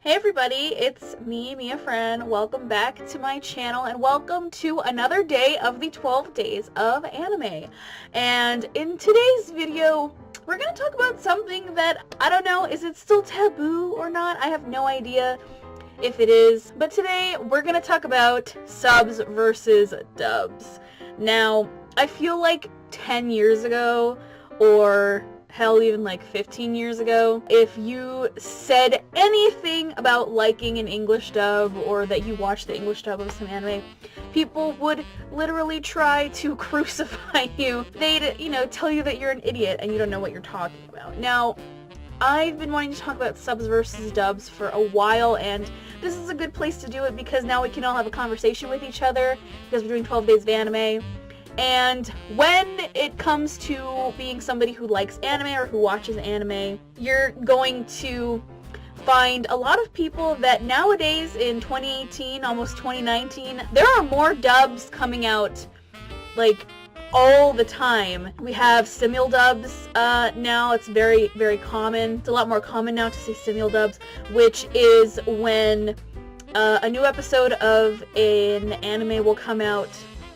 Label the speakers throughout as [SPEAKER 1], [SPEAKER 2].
[SPEAKER 1] Hey everybody, it's me, MiaFran. Welcome back to my channel and welcome to another day of the 12 days of anime. And in today's video, we're going to talk about something that, I don't know, is it still taboo or not? I have no idea if it is. But today, we're going to talk about subs versus dubs. Now, I feel like 10 years ago, or hell, even like 15 years ago, if you said anything about liking an English dub or that you watched the English dub of some anime, people would literally try to crucify you. They'd, tell you that you're an idiot and you don't know what you're talking about. Now, I've been wanting to talk about subs versus dubs for a while, and this is a good place to do it because now we can all have a conversation with each other because we're doing 12 days of anime. And when it comes to being somebody who likes anime or who watches anime, you're going to find a lot of people that nowadays in 2018, almost 2019, there are more dubs coming out like all the time. We have simul dubs now. It's very, very common. It's a lot more common now to see simul dubs, which is when a new episode of an anime will come out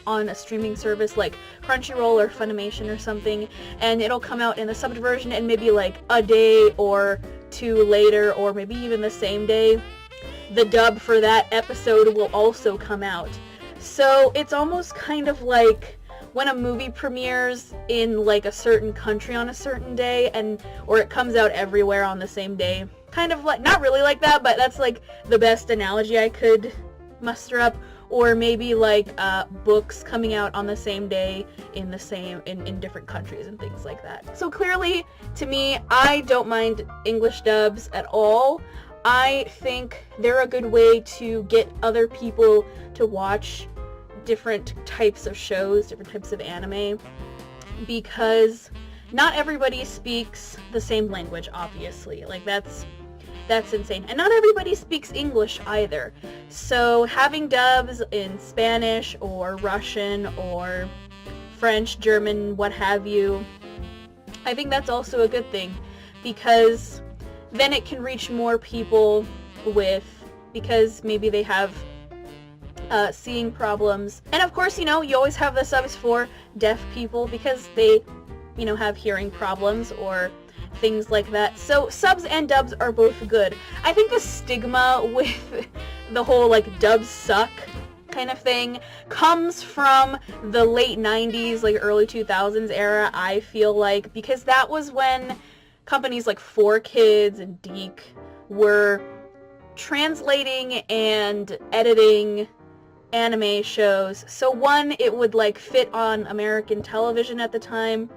[SPEAKER 1] on a streaming service like Crunchyroll or Funimation or something, and it'll come out in the subbed version, and maybe like a day or two later, or maybe even the same day, the dub for that episode will also come out. So it's almost kind of like when a movie premieres in like a certain country on a certain day, or it comes out everywhere on the same day. Kind of like, not really like that, but that's like the best analogy I could muster up. Or maybe like books coming out on the same day in different countries and things like that. So clearly, to me, I don't mind English dubs at all. I think they're a good way to get other people to watch different types of shows, different types of anime, because not everybody speaks the same language, obviously. Like, that's insane. And not everybody speaks English either. So having dubs in Spanish or Russian or French, German, what have you, I think that's also a good thing, because then it can reach more people because maybe they have seeing problems. And of course, you always have the subs for deaf people because they, have hearing problems or things like that. So subs and dubs are both good. I think the stigma with the whole like dubs suck kind of thing comes from the late 90s, like early 2000s era, I feel like, because that was when companies like 4Kids and Deke were translating and editing anime shows. So one, it would like fit on American television at the time.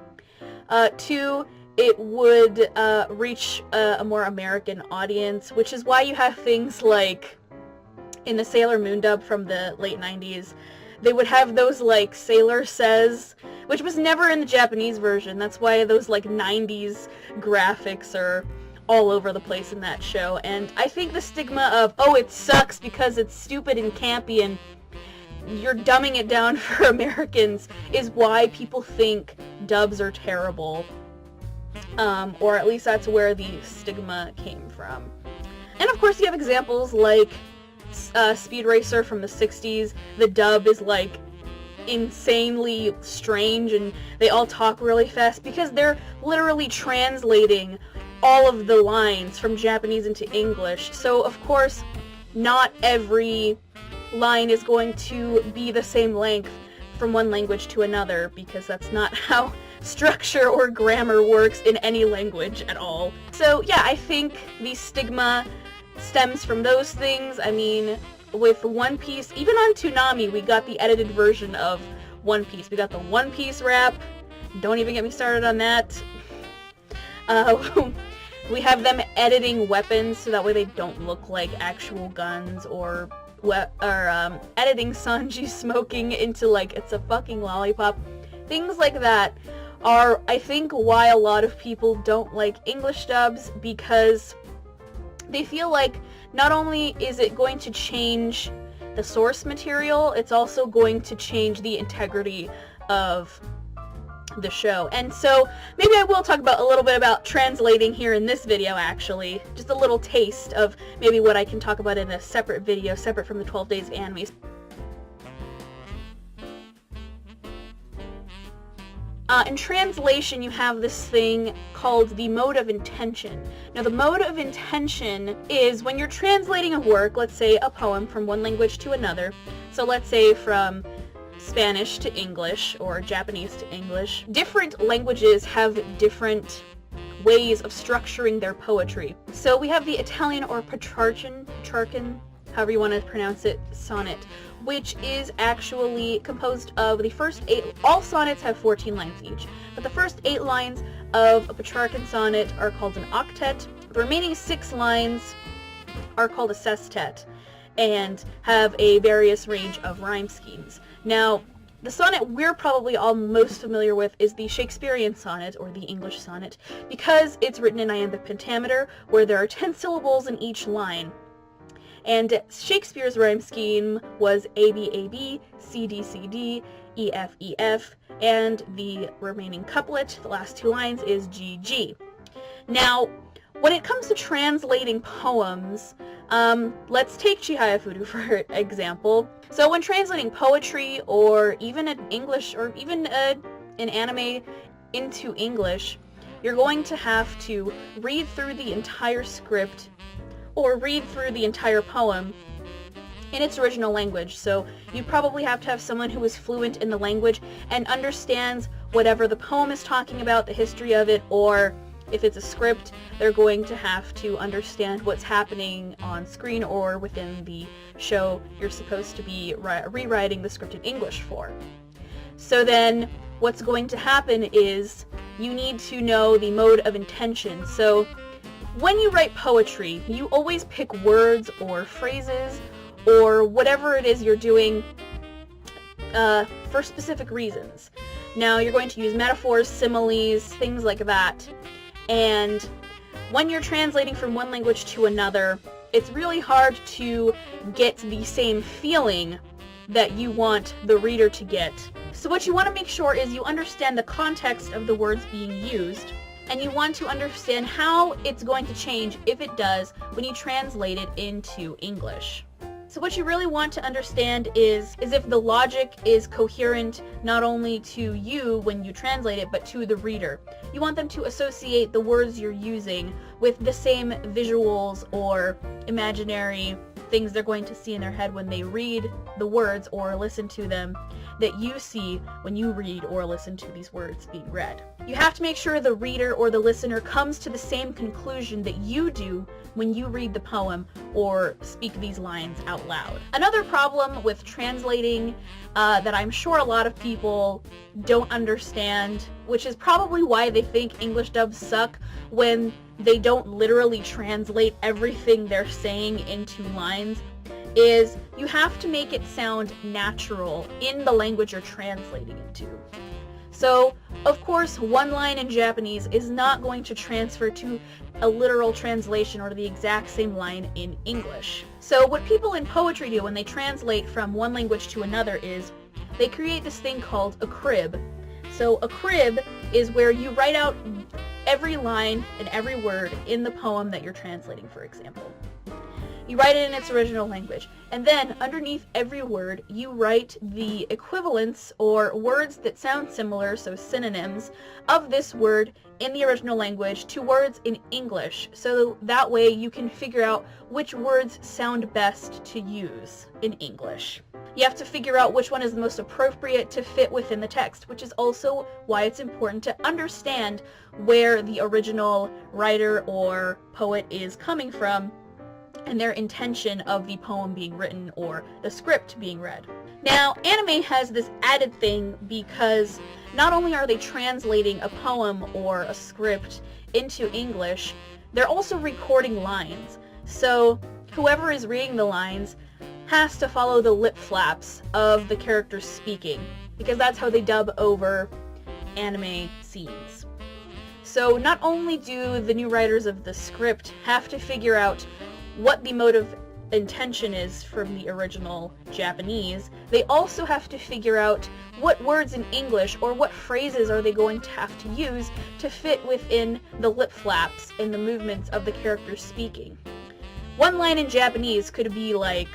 [SPEAKER 1] Two, it would reach a more American audience, which is why you have things like in the Sailor Moon dub from the late 90s, they would have those like Sailor Says, which was never in the Japanese version. That's why those like 90s graphics are all over the place in that show. And I think the stigma of, oh, it sucks because it's stupid and campy and you're dumbing it down for Americans, is why people think dubs are terrible. Or at least that's where the stigma came from. And of course you have examples like Speed Racer from the 60s. The dub is like insanely strange and they all talk really fast because they're literally translating all of the lines from Japanese into English. So of course not every line is going to be the same length from one language to another, because that's not how structure or grammar works in any language at all. So yeah, I think the stigma stems from those things. I mean, with One Piece, even on Toonami, we got the edited version of One Piece. We got the One Piece rap. Don't even get me started on that. We have them editing weapons so that way they don't look like actual guns, or editing Sanji smoking into like it's a fucking lollipop. Things like that are, I think, why a lot of people don't like English dubs, because they feel like not only is it going to change the source material, it's also going to change the integrity of the show. And so maybe I will talk about a little bit about translating here in this video, actually. Just a little taste of maybe what I can talk about in a separate video, separate from the 12 Days of Anime. In translation, you have this thing called the mode of intention. Now, the mode of intention is when you're translating a work, let's say a poem from one language to another. So let's say from Spanish to English or Japanese to English. Different languages have different ways of structuring their poetry. So we have the Italian or Petrarchan, however you want to pronounce it, sonnet, which is actually composed of the first 8, all sonnets have 14 lines each, but the first 8 lines of a Petrarchan sonnet are called an octet. The remaining 6 lines are called a sestet and have a various range of rhyme schemes. Now, the sonnet we're probably all most familiar with is the Shakespearean sonnet, or the English sonnet, because it's written in iambic pentameter, where there are 10 syllables in each line. And Shakespeare's rhyme scheme was A-B-A-B, C-D-C-D, E-F-E-F, and the remaining couplet, the last 2 lines, is G-G. Now, when it comes to translating poems, let's take Chihaya for example. So when translating poetry, or even an English, or even an anime into English, you're going to have to read through the entire script or read through the entire poem in its original language. So you probably have to have someone who is fluent in the language and understands whatever the poem is talking about, the history of it, or if it's a script, they're going to have to understand what's happening on screen or within the show you're supposed to be rewriting the script in English for. So then what's going to happen is you need to know the mode of intention. So when you write poetry, you always pick words or phrases or whatever it is you're doing for specific reasons. Now, you're going to use metaphors, similes, things like that. And when you're translating from one language to another, it's really hard to get the same feeling that you want the reader to get. So what you want to make sure is you understand the context of the words being used, and you want to understand how it's going to change, if it does, when you translate it into English. So what you really want to understand is if the logic is coherent not only to you when you translate it, but to the reader. You want them to associate the words you're using with the same visuals or imaginary things they're going to see in their head when they read the words or listen to them that you see when you read or listen to these words being read. You have to make sure the reader or the listener comes to the same conclusion that you do when you read the poem or speak these lines out loud. Another problem with translating that I'm sure a lot of people don't understand, which is probably why they think English dubs suck when they don't literally translate everything they're saying into lines, is you have to make it sound natural in the language you're translating it to. So, of course, one line in Japanese is not going to transfer to a literal translation or the exact same line in English. So what people in poetry do when they translate from one language to another is they create this thing called a crib. So a crib is where you write out every line and every word in the poem that you're translating, for example. You write it in its original language, and then underneath every word you write the equivalents or words that sound similar, so synonyms, of this word in the original language to words in English, so that way you can figure out which words sound best to use in English. You have to figure out which one is the most appropriate to fit within the text, which is also why it's important to understand where the original writer or poet is coming from and their intention of the poem being written or the script being read. Now, anime has this added thing because not only are they translating a poem or a script into English, they're also recording lines. So whoever is reading the lines has to follow the lip flaps of the characters speaking, because that's how they dub over anime scenes. So not only do the new writers of the script have to figure out what the mode of intention is from the original Japanese, they also have to figure out what words in English or what phrases are they going to have to use to fit within the lip flaps and the movements of the characters speaking. One line in Japanese could be like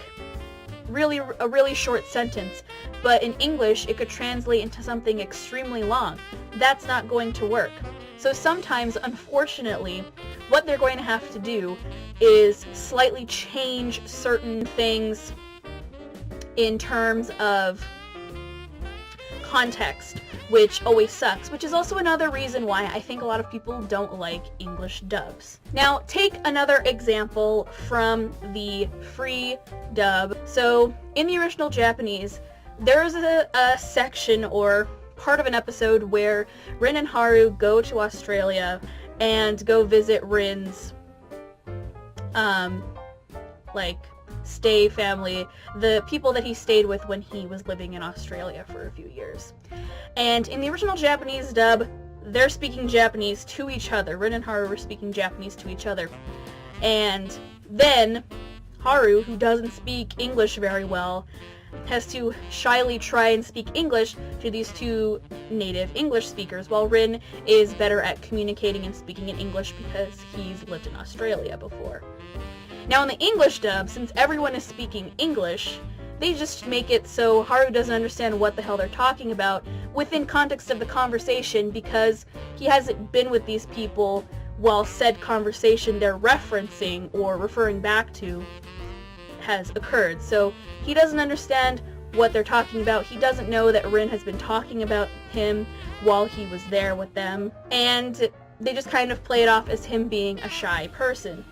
[SPEAKER 1] a really short sentence, but in English it could translate into something extremely long. That's not going to work. So sometimes, unfortunately, what they're going to have to do is slightly change certain things in terms of context, which always sucks, which is also another reason why I think a lot of people don't like English dubs. Now, take another example from the free dub. So, in the original Japanese, there's a section or part of an episode where Rin and Haru go to Australia and go visit Rin's stay family, the people that he stayed with when he was living in Australia for a few years. And in the original Japanese dub, they're speaking Japanese to each other. Rin and Haru were speaking Japanese to each other. And then Haru, who doesn't speak English very well, has to shyly try and speak English to these two native English speakers, while Rin is better at communicating and speaking in English because he's lived in Australia before. Now in the English dub, since everyone is speaking English, they just make it so Haru doesn't understand what the hell they're talking about within context of the conversation, because he hasn't been with these people while said conversation they're referencing or referring back to has occurred. So he doesn't understand what they're talking about. He doesn't know that Rin has been talking about him while he was there with them, and they just kind of play it off as him being a shy person.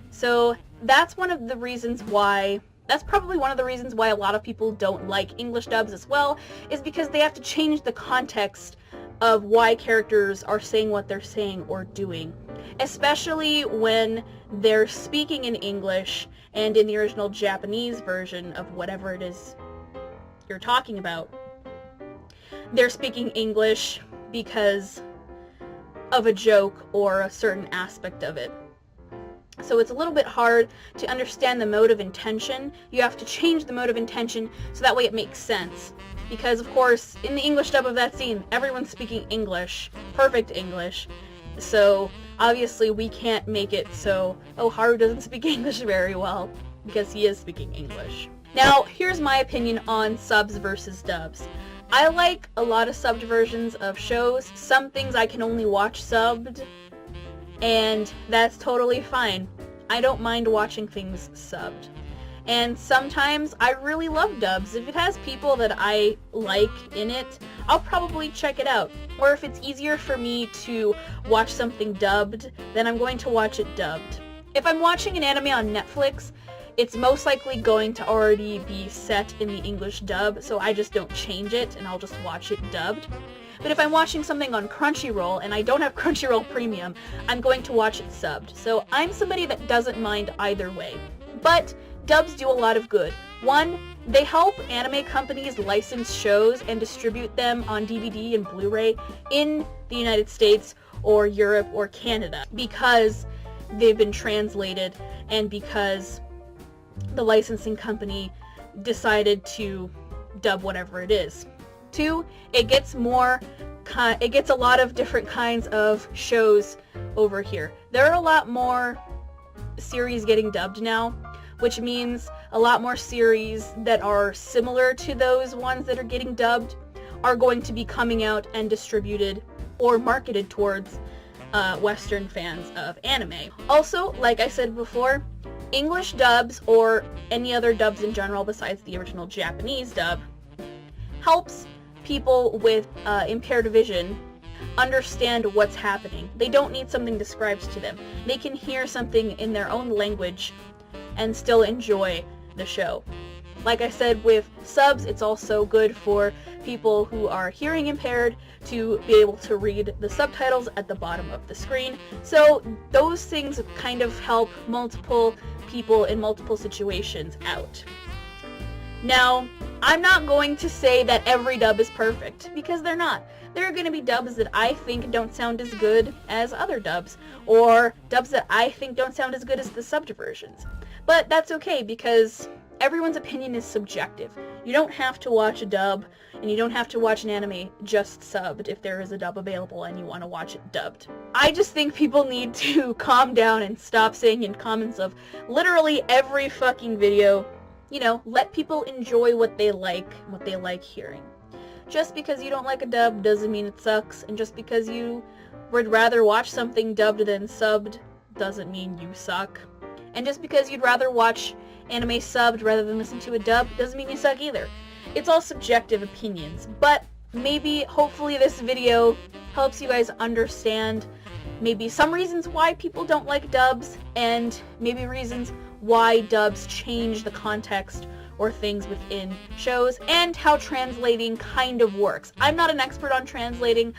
[SPEAKER 1] So that's one of the reasons why, that's probably one of the reasons why a lot of people don't like English dubs as well, is because they have to change the context of why characters are saying what they're saying or doing, especially when they're speaking in English and in the original Japanese version of whatever it is you're talking about, they're speaking English because of a joke or a certain aspect of it. So it's a little bit hard to understand the mode of intention. You have to change the mode of intention so that way it makes sense. Because, of course, in the English dub of that scene, everyone's speaking English, perfect English. So, obviously, we can't make it so, oh, Haru doesn't speak English very well, because he is speaking English. Now, here's my opinion on subs versus dubs. I like a lot of subbed versions of shows. Some things I can only watch subbed, and that's totally fine. I don't mind watching things subbed. And sometimes I really love dubs. If it has people that I like in it, I'll probably check it out. Or if it's easier for me to watch something dubbed, then I'm going to watch it dubbed. If I'm watching an anime on Netflix, it's most likely going to already be set in the English dub, so I just don't change it and I'll just watch it dubbed. But if I'm watching something on Crunchyroll and I don't have Crunchyroll Premium, I'm going to watch it subbed. So I'm somebody that doesn't mind either way. But dubs do a lot of good. One, they help anime companies license shows and distribute them on DVD and Blu-ray in the United States or Europe or Canada because they've been translated and because the licensing company decided to dub whatever it is. Two, it gets a lot of different kinds of shows over here. There are a lot more series getting dubbed now, which means a lot more series that are similar to those ones that are getting dubbed are going to be coming out and distributed or marketed towards Western fans of anime. Also, like I said before, English dubs, or any other dubs in general besides the original Japanese dub, helps people with impaired vision understand what's happening. They don't need something described to them. They can hear something in their own language and still enjoy the show. Like I said, with subs, it's also good for people who are hearing impaired to be able to read the subtitles at the bottom of the screen. So those things kind of help multiple people in multiple situations out. Now, I'm not going to say that every dub is perfect, because they're not. There are going to be dubs that I think don't sound as good as other dubs, or dubs that I think don't sound as good as the subbed versions. But that's okay because everyone's opinion is subjective. You don't have to watch a dub, and you don't have to watch an anime just subbed if there is a dub available and you want to watch it dubbed. I just think people need to calm down and stop saying in comments of literally every fucking video, you know, let people enjoy what they like hearing. Just because you don't like a dub doesn't mean it sucks, and just because you would rather watch something dubbed than subbed doesn't mean you suck. And just because you'd rather watch anime subbed rather than listen to a dub doesn't mean you suck either. It's all subjective opinions, but maybe, hopefully this video helps you guys understand maybe some reasons why people don't like dubs, and maybe reasons why dubs change the context or things within shows, and how translating kind of works. I'm not an expert on translating,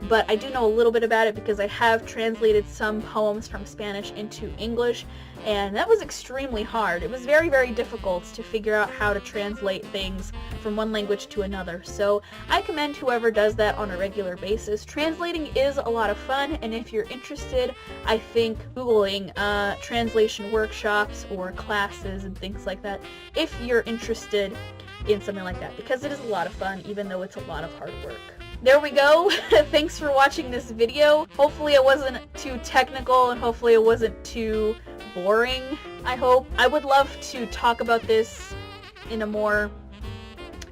[SPEAKER 1] but I do know a little bit about it because I have translated some poems from Spanish into English, and that was extremely hard. It was very, very difficult to figure out how to translate things from one language to another, so I commend whoever does that on a regular basis. Translating is a lot of fun, and if you're interested, I think Googling translation workshops or classes and things like that, if you're interested in something like that, because it is a lot of fun, even though it's a lot of hard work. There we go. Thanks for watching this video. Hopefully it wasn't too technical, and hopefully it wasn't too boring, I hope. I would love to talk about this in a more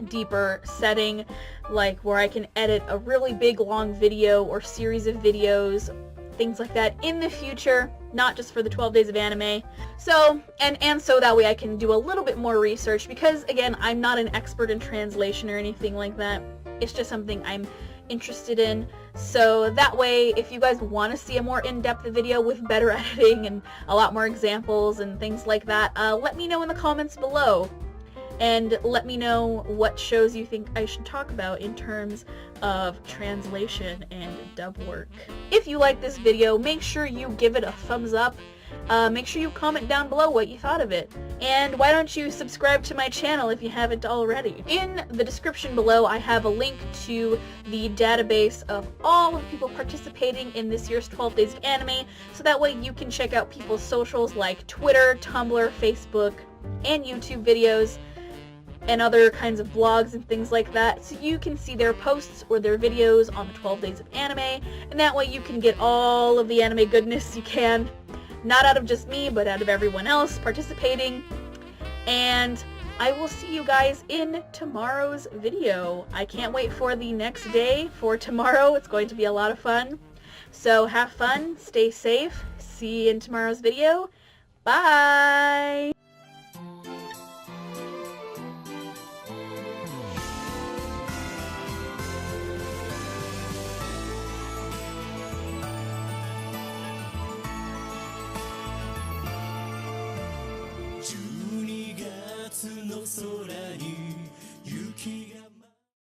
[SPEAKER 1] deeper setting, like where I can edit a really big long video or series of videos, things like that in the future, not just for the 12 days of anime. So, and so that way I can do a little bit more research, because again, I'm not an expert in translation or anything like that. It's just something I'm interested in. So that way, if you guys want to see a more in-depth video with better editing and a lot more examples and things like that, let me know in the comments below. And let me know what shows you think I should talk about in terms of translation and dub work. If you like this video, make sure you give it a thumbs up. Make sure you comment down below what you thought of it. And why don't you subscribe to my channel if you haven't already. In the description below, I have a link to the database of all of the people participating in this year's 12 Days of Anime, so that way you can check out people's socials like Twitter, Tumblr, Facebook, and YouTube videos, and other kinds of blogs and things like that, so you can see their posts or their videos on the 12 Days of Anime, and that way you can get all of the anime goodness you can. Not out of just me, but out of everyone else participating. And I will see you guys in tomorrow's video. I can't wait for the next day, for tomorrow. It's going to be a lot of fun. So have fun, stay safe, see you in tomorrow's video. Bye!